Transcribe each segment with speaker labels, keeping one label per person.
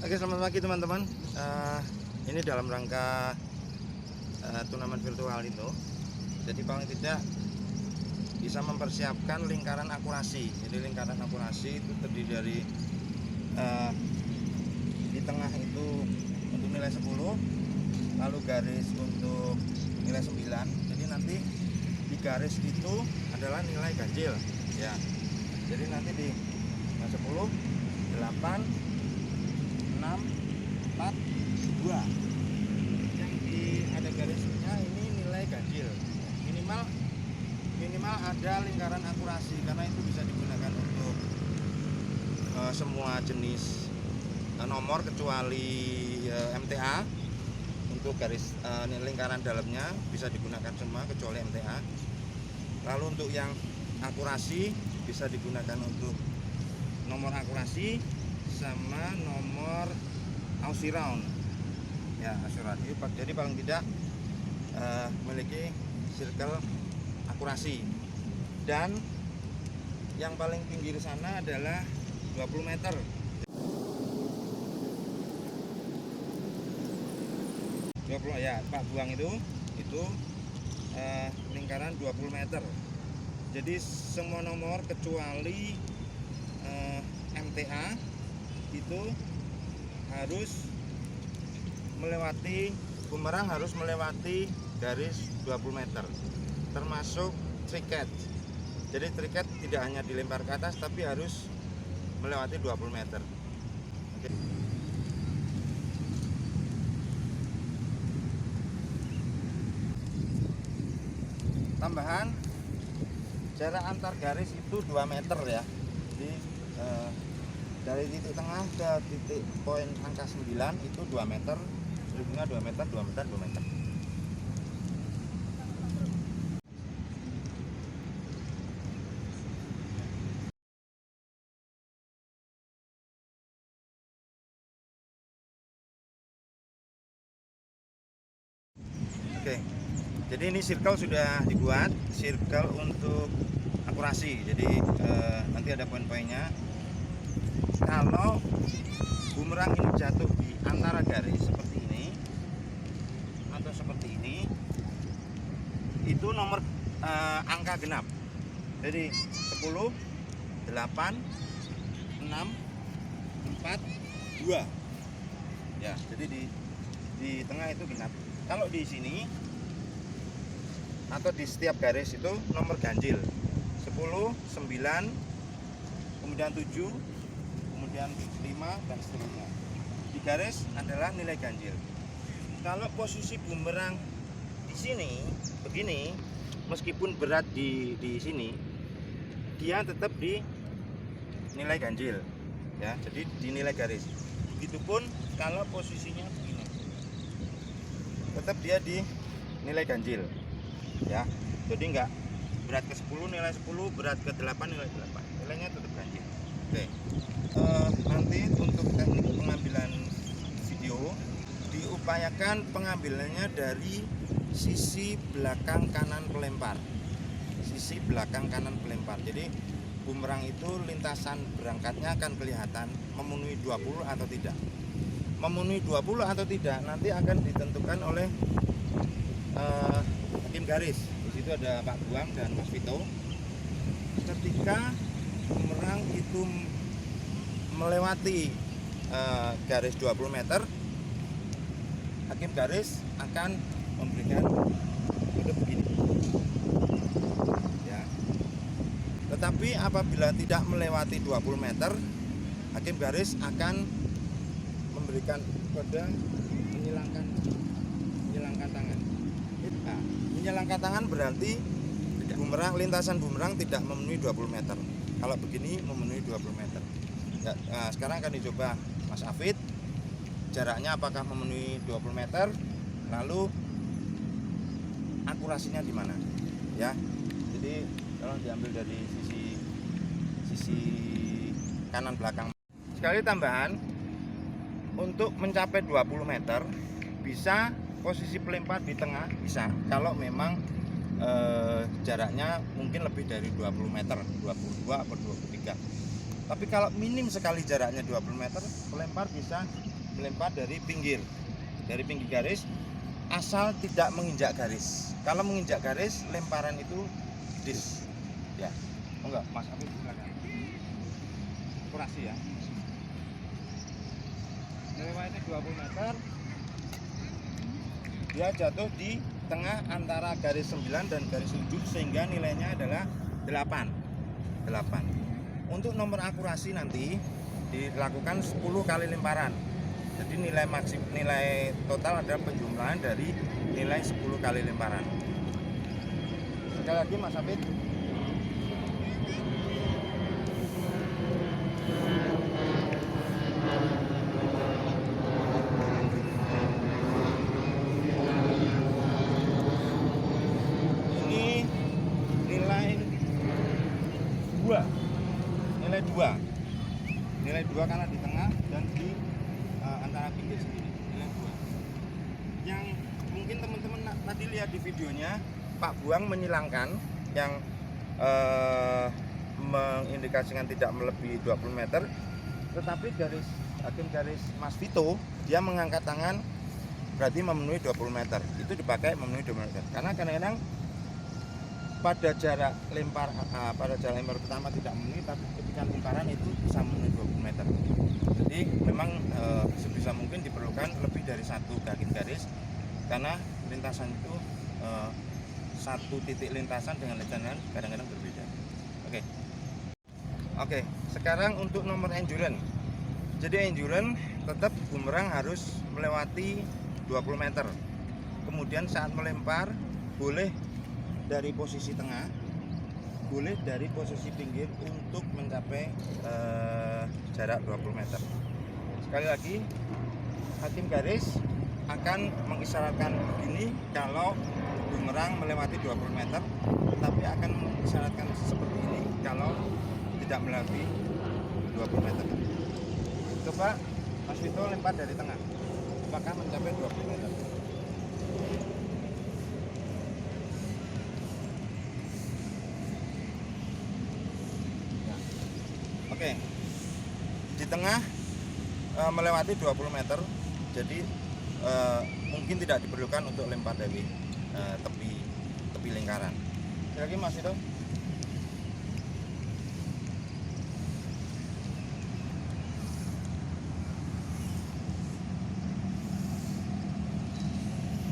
Speaker 1: Oke, selamat pagi teman-teman. Ini dalam rangka turnamen virtual itu. Jadi paling tidak bisa mempersiapkan lingkaran akurasi. Jadi lingkaran akurasi itu terdiri dari di tengah itu untuk nilai 10, lalu garis untuk nilai 9. Jadi nanti di garis itu adalah nilai ganjil ya. Jadi nanti di 10, 8, 6, 4, 2 yang ada garisnya ini nilai ganjil. Minimal ada lingkaran akurasi, karena itu bisa digunakan untuk semua jenis nomor kecuali MTA. Untuk garis lingkaran dalamnya bisa digunakan semua kecuali MTA. Lalu untuk yang akurasi bisa digunakan untuk nomor akurasi sama nomor Aussie round ya, asuransi. Jadi paling tidak memiliki circle akurasi. Dan yang paling tinggi di sana adalah 20 meter. Ya, Pak buang itu lingkaran 20 meter. Jadi semua nomor kecuali MTA itu harus melewati, bumerang harus melewati garis 20 meter, termasuk triket. Jadi triket tidak hanya dilempar ke atas, tapi harus melewati 20 meter. Oke. Tambahan, jarak antar garis itu 2 meter ya. Jadi dari titik tengah ke titik poin angka 9 itu 2 meter, selebihnya 2 meter, 2 meter, 2 meter. Oke, jadi ini circle sudah dibuat, circle untuk akurasi. Jadi nanti ada poin-poinnya. Kalau bumerang ini jatuh di antara garis seperti ini atau seperti ini, itu nomor angka genap. Jadi 10, 8, 6, 4, 2 ya. Jadi di tengah itu genap. Kalau di sini atau di setiap garis itu nomor ganjil 10, 9, kemudian 7, kemudian 5 dan seterusnya. Di garis adalah nilai ganjil. Kalau posisi bumerang di sini begini, meskipun berat di sini, dia tetap di nilai ganjil ya. Jadi di nilai garis. Begitupun kalau posisinya begini, tetap dia di nilai ganjil ya. Jadi enggak berat ke 10 nilai 10, berat ke 8 nilai 8, nilainya tetap ganjil. Oke. Nanti untuk teknik pengambilan video diupayakan pengambilannya dari sisi belakang kanan pelempar. Sisi belakang kanan pelempar. Jadi bumerang itu lintasan berangkatnya akan kelihatan memenuhi 20 atau tidak. Memenuhi 20 atau tidak nanti akan ditentukan oleh hakim garis. Di situ ada Pak Buang dan Mas Vito. Ketika bumerang itu melewati garis 20 meter, hakim garis akan memberikan kode begini ya. Tetapi apabila tidak melewati 20 meter, hakim garis akan memberikan kode menyilangkan tangan. Nah, menyilangkan tangan berarti lintasan bumerang tidak memenuhi 20 meter. Kalau begini memenuhi 20 meter. Ya, nah, sekarang akan dicoba Mas Afid, jaraknya apakah memenuhi 20 meter, lalu akurasinya di mana ya. Jadi kalau diambil dari sisi kanan belakang. Sekali tambahan, untuk mencapai 20 meter bisa posisi pelempar di tengah, bisa kalau memang jaraknya mungkin lebih dari 20 meter, 22 atau 23. Tapi kalau minim sekali jaraknya 20 meter, pelempar bisa melempar dari pinggir garis, asal tidak menginjak garis. Kalau menginjak garis, lemparan itu dis. Ya, enggak, Mas Afif silakan. Kurasi ya. Melewati 20 meter, dia jatuh di tengah antara garis 9 dan garis 7 sehingga nilainya adalah 8. Untuk nomor akurasi nanti dilakukan 10 kali lemparan. Jadi nilai total adalah penjumlahan dari nilai 10 kali lemparan. Sekali lagi Mas Afid. Nilai 2 karena di tengah dan di antara pinggir sendiri, nilai 2. Yang mungkin teman-teman tadi lihat di videonya, Pak Buang menyilangkan yang mengindikasikan tidak melebihi 20 meter, tetapi garis Mas Vito dia mengangkat tangan berarti memenuhi 20 meter. Itu dipakai memenuhi 20 meter karena kadang-kadang pada jarak lempar pertama tidak memenuhi, tapi ketika lemparan itu bisa memenuhi 20 meter. Jadi memang sebisa mungkin diperlukan lebih dari satu garis karena lintasan itu satu titik lintasan dengan lintasan kadang-kadang berbeda. Oke, sekarang untuk nomor endurance. Jadi endurance tetap bumerang harus melewati 20 meter. Kemudian saat melempar boleh dari posisi tengah, boleh dari posisi pinggir untuk mencapai jarak 20 meter. Sekali lagi, hakim garis akan mengisyaratkan begini kalau bumerang melewati 20 meter, tetapi akan mengisyaratkan seperti ini kalau tidak melewati 20 meter. Coba Mas Vito lempar dari tengah, apakah mencapai 20 meter? Oke, di tengah melewati 20 meter, jadi mungkin tidak diperlukan untuk lempar dari tepi lingkaran. Sekali lagi Mas Vito.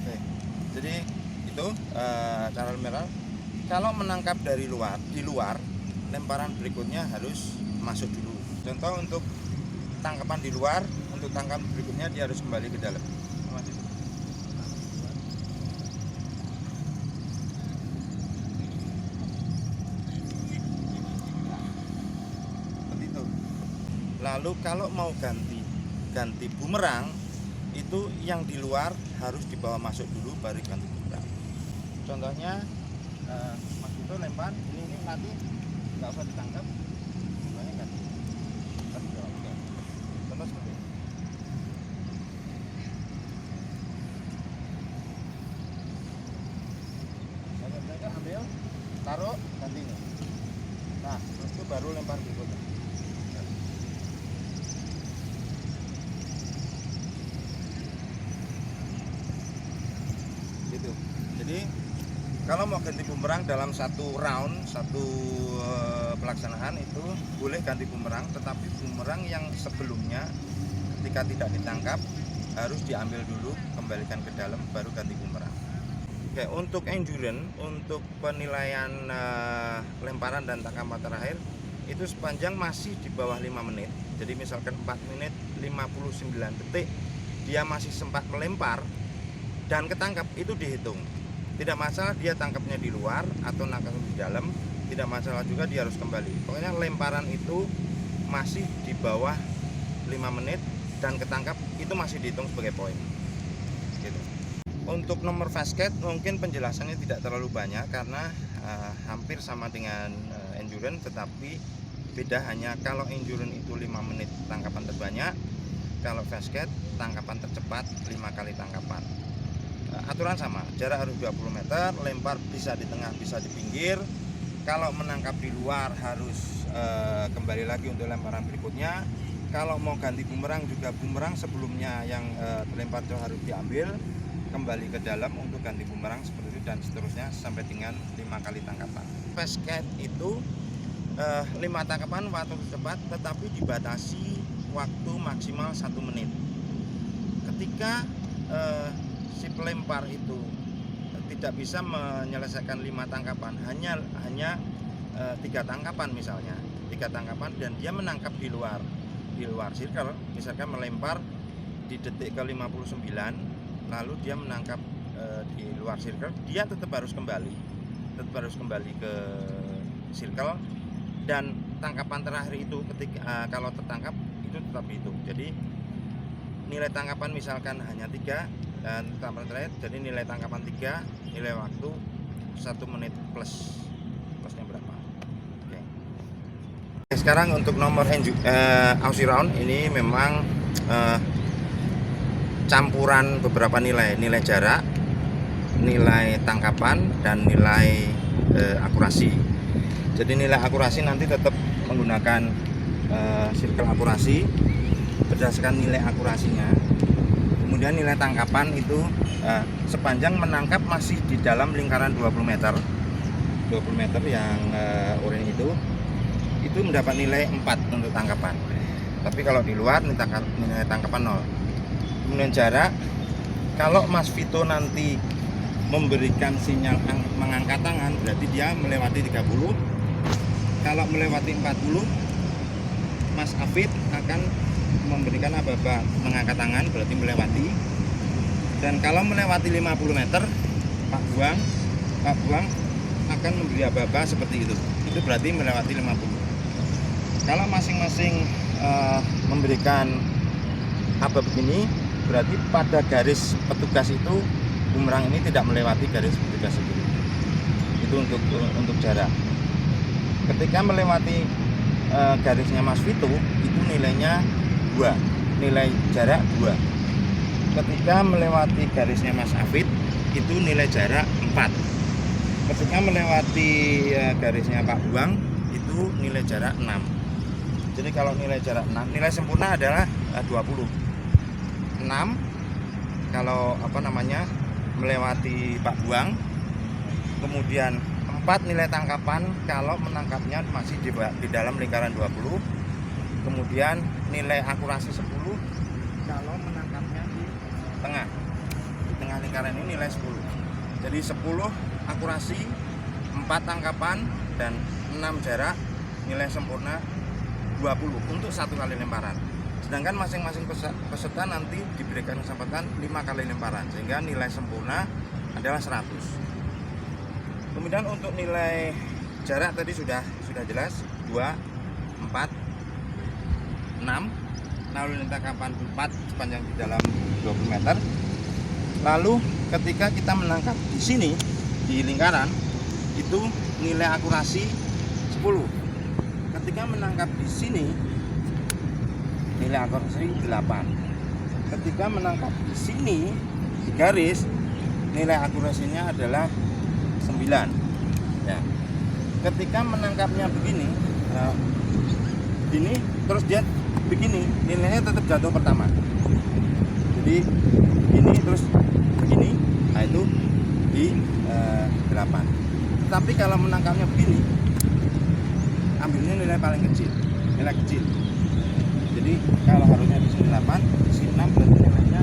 Speaker 1: Oke, jadi itu cara lempar. Kalau menangkap dari di luar, lemparan berikutnya harus masuk dulu. Contoh untuk tangkapan di luar, untuk tangkapan berikutnya dia harus kembali ke dalam. Seperti itu. Lalu kalau mau ganti bumerang, itu yang di luar harus dibawa masuk dulu baru ganti bumerang. Contohnya Mas Vito lempar ini nanti nggak usah ditangkap. Contoh seperti ini. Saya ambil, taruh, ganti ini. Nah, itu baru lempar berikutnya. Gitu. Jadi kalau mau ganti bumerang dalam satu round, satu pelaksanaan itu boleh ganti bumerang, tetapi bumerang yang sebelumnya ketika tidak ditangkap harus diambil dulu, kembalikan ke dalam, baru ganti bumerang. Oke, untuk endurance, untuk penilaian lemparan dan tangkapan terakhir itu sepanjang masih di bawah 5 menit. Jadi misalkan 4 menit 59 detik dia masih sempat melempar dan ketangkap, itu dihitung. Tidak masalah dia tangkapnya di luar atau nangkap di dalam, tidak masalah juga dia harus kembali. Pokoknya lemparan itu masih di bawah 5 menit dan ketangkap itu masih dihitung sebagai poin. Gitu. Untuk nomor basket mungkin penjelasannya tidak terlalu banyak karena hampir sama dengan endurance, tetapi beda hanya kalau endurance itu 5 menit tangkapan terbanyak, kalau basket tangkapan tercepat 5 kali tangkapan. Aturan sama, jarak harus 20 meter, lempar bisa di tengah bisa di pinggir. Kalau menangkap di luar harus kembali lagi untuk lemparan berikutnya. kalau mau ganti bumerang juga, bumerang sebelumnya yang terlempar jauh harus diambil kembali ke dalam untuk ganti bumerang seperti itu, dan seterusnya sampai dengan 5 kali tangkapan. Fast catch itu 5 tangkapan waktu cepat, tetapi dibatasi waktu maksimal 1 menit. Ketika si pelempar itu tidak bisa menyelesaikan 5 tangkapan, hanya 3 tangkapan misalnya, 3 tangkapan, dan dia menangkap di luar circle, misalkan melempar di detik ke 59, lalu dia menangkap di luar circle, dia tetap harus kembali ke circle, dan tangkapan terakhir itu ketika kalau tertangkap itu tetap hitung. Jadi nilai tangkapan misalkan hanya 3 dan tangkapan terakhir, jadi nilai tangkapan 3, nilai waktu 1 menit plusnya berapa. Oke. Sekarang untuk nomor Aussie Round ini memang campuran beberapa nilai jarak, nilai tangkapan, dan nilai akurasi. Jadi nilai akurasi nanti tetap menggunakan circle akurasi berdasarkan nilai akurasinya. Kemudian nilai tangkapan itu sepanjang menangkap masih di dalam lingkaran 20 meter yang oranye itu mendapat nilai 4 untuk tangkapan. Tapi kalau di luar nilai tangkapan 0. Kemudian jarak, kalau Mas Vito nanti memberikan sinyal mengangkat tangan, berarti dia melewati 30. Kalau melewati 40, Mas Afid akan memberikan aba-aba mengangkat tangan, berarti melewati. Dan kalau melewati 50 meter, Pak Buang akan memberi aba-aba seperti itu berarti melewati 50. Kalau masing-masing memberikan aba begini, berarti pada garis petugas itu bumerang ini tidak melewati garis petugas itu untuk jarak. Ketika melewati garisnya Mas Vito, itu nilainya 2, nilai jarak 2. Ketika melewati garisnya Mas Afid, itu nilai jarak 4. Ketika melewati garisnya Pak Buang, itu nilai jarak 6. Jadi kalau nilai jarak 6, nilai sempurna adalah 20. 6 kalau melewati Pak Buang. Kemudian 4 nilai tangkapan kalau menangkapnya masih di dalam lingkaran 20. Kemudian nilai akurasi 10 kalau menangkapnya di tengah lingkaran ini nilai 10. Jadi 10 akurasi, 4 tangkapan, dan 6 jarak, nilai sempurna 20 untuk 1 kali lemparan. Sedangkan masing-masing peserta nanti diberikan kesempatan 5 kali lemparan, sehingga nilai sempurna adalah 100. Kemudian untuk nilai jarak tadi sudah jelas, 2, 4, 6, lalu nilai tangkapan 4 sepanjang di dalam 20 meter. Lalu ketika kita menangkap di sini di lingkaran, itu nilai akurasi 10. Ketika menangkap di sini, nilai akurasi 8. Ketika menangkap di sini di garis, nilai akurasinya adalah 9. Ya. Ketika menangkapnya begini, terus dia begini, nilainya tetap jatuh pertama. Jadi ini terus begini, nah itu di 8. Tetapi kalau menangkapnya begini, ambilnya nilai paling kecil, nilai kecil. Jadi kalau harusnya di sini 8, di sini 6, berarti nilainya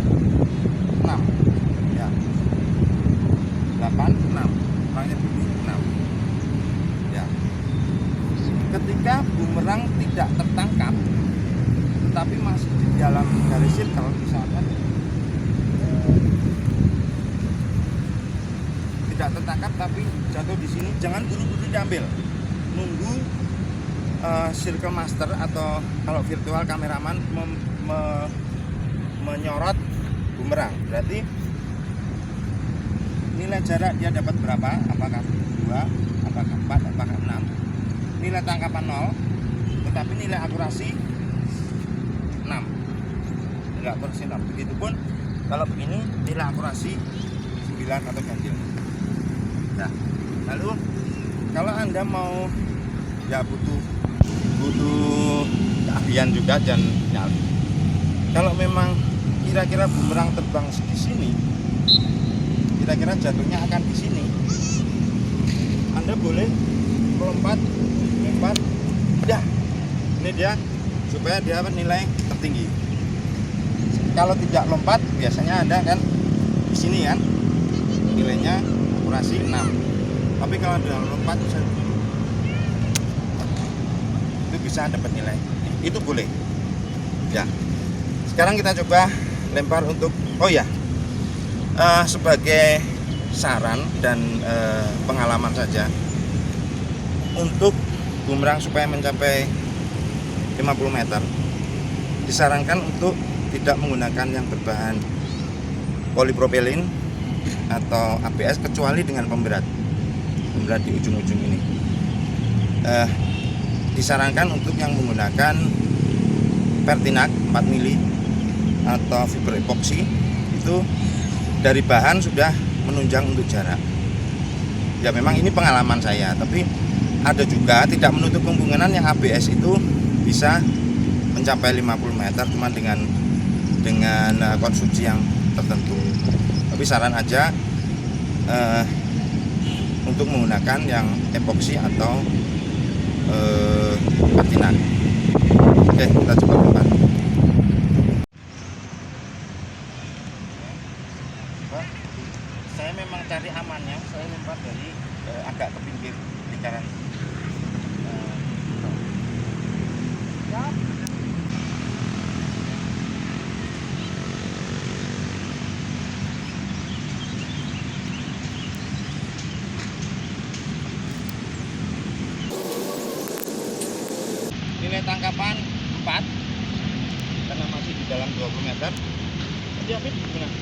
Speaker 1: 6. Ya. 8, 6. Orangnya begini 6. Ya. Ketika bumerang tidak tertangkap, tetapi masih di dalam garis circle, misalkan tidak tertangkap tapi jatuh di sini, jangan buru-buru diambil. Nunggu circle master atau kalau virtual kameraman menyorot bumerang. Berarti nilai jarak dia dapat berapa? Apakah 2, apakah 4, apakah 6? Nilai tangkapan 0, tetapi nilai akurasi 6. Nilai akurasi 6. Begitupun kalau begini, nilai akurasi 9 atau ganjil. Nah, lalu kalau Anda mau butuh keahlian juga dan nyali. Kalau memang kira-kira bumerang terbang di sini, kira-kira jatuhnya akan di sini, Anda boleh melompat, ya, ini dia supaya dia nilai tertinggi. Kalau tidak lompat, biasanya Anda kan di sini kan nilainya akurasi 6. Tapi kalau Anda lompat itu bisa dapat nilai. Itu boleh. Ya. Sekarang kita coba lempar untuk sebagai saran dan pengalaman saja, untuk bumerang supaya mencapai 50 meter disarankan untuk tidak menggunakan yang berbahan polipropilin atau ABS kecuali dengan pemberat di ujung-ujung ini. Disarankan untuk yang menggunakan Pertinax 4 mili atau fiber epoxy, itu dari bahan sudah menunjang untuk jarak. Ya memang ini pengalaman saya, tapi ada juga tidak menutup kemungkinan yang ABS itu bisa mencapai 50 meter cuma dengan konsumsi yang tertentu. Tapi saran aja untuk menggunakan yang epoxy atau Pertinax. Oke, kita coba lempar. Saya memang cari amannya, saya lempar dari agak ke pinggir lingkaran. Nilai tangkapan 4 karena masih di dalam 20 meter. Jadi Afid gimana?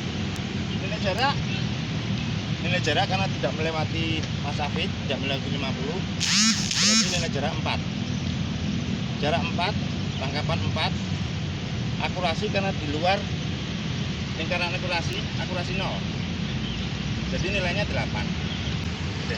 Speaker 1: Nilai jarak karena tidak melewati Mas Afid, tidak melewati 50, berarti nilai jarak 4. Jarak 4, tangkapan 4, akurasi karena di luar lingkaran akurasi 0. Jadi nilainya 8. Oke.